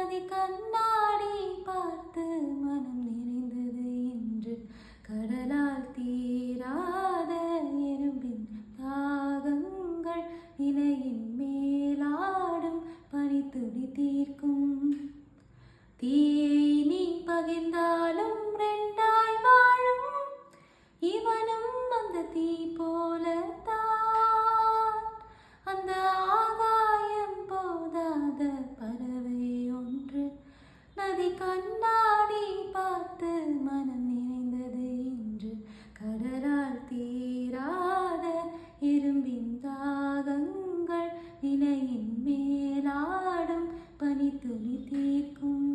நதி கண்ணாடி பார்த்து மனம் நிறைந்தது என்று கடலால் தீராத எறும்பின் தாகங்கள் இலையின் மேலாடும் பனித்துளி தீர்க்கும். தீயை நீ பகிர்ந்தாலும் ரெண்டாய் வாழும் இவனும் அந்த தீ போலத்தான். அந்த ஆகாயம் போதாத பறவை ஒன்று நதி கண்ணாடி பார்த்து மனம் நிறைந்தது என்று கடலால் தீராத எறும்பின் தாகங்கள் நிலையின் மேலாடும் பனித்துளி தீர்க்கும்.